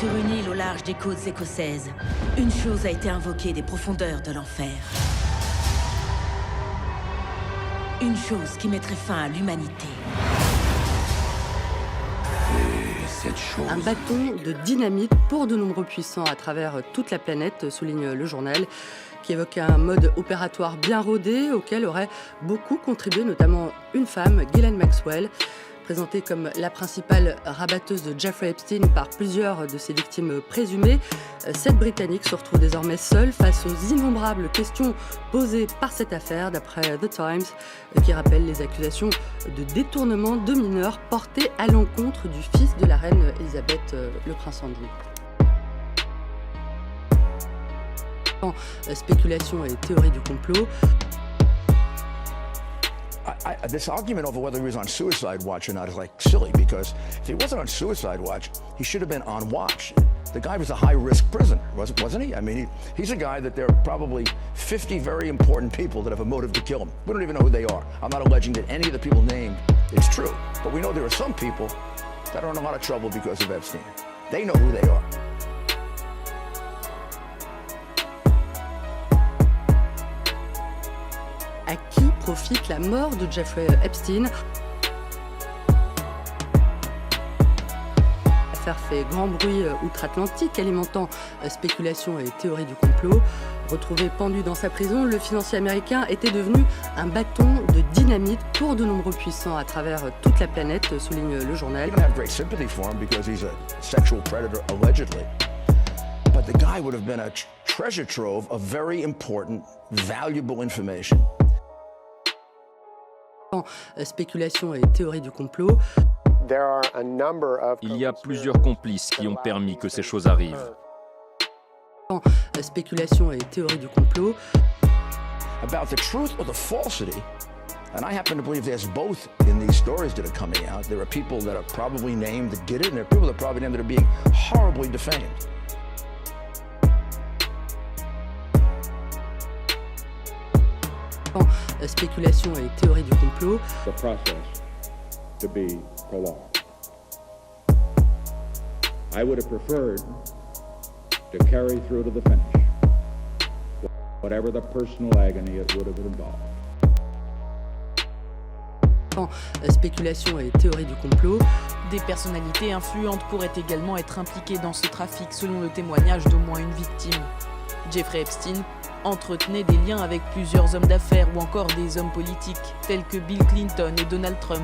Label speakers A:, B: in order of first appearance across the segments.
A: Sur une île au large des côtes écossaises, une chose a été invoquée des profondeurs de l'enfer. Une chose qui mettrait fin à l'humanité.
B: Un bâton de dynamite pour de nombreux puissants à travers toute la planète, souligne le journal, qui évoque un mode opératoire bien rodé auquel aurait beaucoup contribué notamment une femme, Ghislaine Maxwell, présentée comme la principale rabatteuse de Jeffrey Epstein par plusieurs de ses victimes présumées. Cette Britannique se retrouve désormais seule face aux innombrables questions posées par cette affaire, d'après The Times, qui rappelle les accusations de détournement de mineurs portées à l'encontre du fils de la reine Elisabeth, le prince Andrew. Spéculation et théorie du complot.
C: This argument over whether he was on suicide watch or not is like silly, because if he wasn't on suicide watch, he should have been on watch. The guy was a high-risk prisoner, wasn't he? I mean, he's a guy that there are probably 50 very important people that have a motive to kill him. We don't even know who they are. I'm not alleging that any of the people named is true, but we know there are some people that are in a lot of trouble because of Epstein. They know who they are.
B: À qui profite la mort de Jeffrey Epstein? L'affaire fait grand bruit outre-Atlantique, alimentant spéculation et théorie du complot. Retrouvé pendu dans sa prison, le financier américain était devenu un bâton de dynamite pour de nombreux puissants à travers toute la planète, souligne le journal.
C: You don't have great sympathy for him because he's a sexual predator, allegedly. But the guy would have been a treasure trove of very important, valuable information.
B: Spéculation et théorie du complot.
D: Il y a plusieurs complices qui ont permis que ces choses arrivent.
B: Spéculation et théorie du complot.
C: About the truth or the falsity, and I happen to believe there's both in these stories that are coming out. There are people that are probably named that get it, and there are people that are probably named that are being horribly defamed.
B: Spéculation et théorie du complot.
E: The process to be prolonged. I would have preferred to carry through to the finish, whatever the personal agony it would have involved.
B: Spéculation et théorie du complot.
F: Des personnalités influentes pourraient également être impliquées dans ce trafic, selon le témoignage d'au moins une victime. Jeffrey Epstein entretenait des liens avec plusieurs hommes d'affaires ou encore des hommes politiques, tels que Bill Clinton et Donald Trump.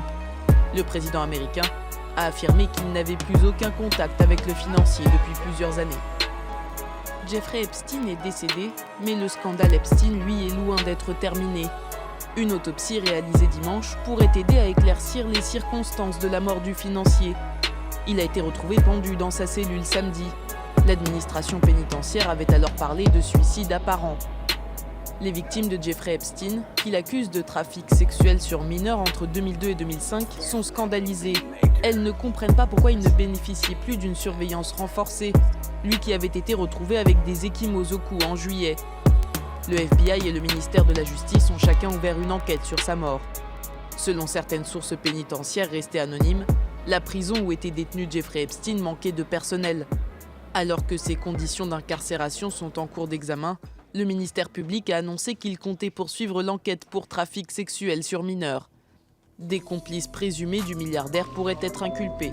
F: Le président américain a affirmé qu'il n'avait plus aucun contact avec le financier depuis plusieurs années. Jeffrey Epstein est décédé, mais le scandale Epstein, lui, est loin d'être terminé. Une autopsie réalisée dimanche pourrait aider à éclaircir les circonstances de la mort du financier. Il a été retrouvé pendu dans sa cellule samedi. L'administration pénitentiaire avait alors parlé de suicide apparent. Les victimes de Jeffrey Epstein, qu'il accuse de trafic sexuel sur mineurs entre 2002 et 2005, sont scandalisées. Elles ne comprennent pas pourquoi il ne bénéficiait plus d'une surveillance renforcée, lui qui avait été retrouvé avec des ecchymoses au cou en juillet. Le FBI et le ministère de la Justice ont chacun ouvert une enquête sur sa mort. Selon certaines sources pénitentiaires restées anonymes, la prison où était détenu Jeffrey Epstein manquait de personnel. Alors que ses conditions d'incarcération sont en cours d'examen, le ministère public a annoncé qu'il comptait poursuivre l'enquête pour trafic sexuel sur mineurs. Des complices présumés du milliardaire pourraient être inculpés.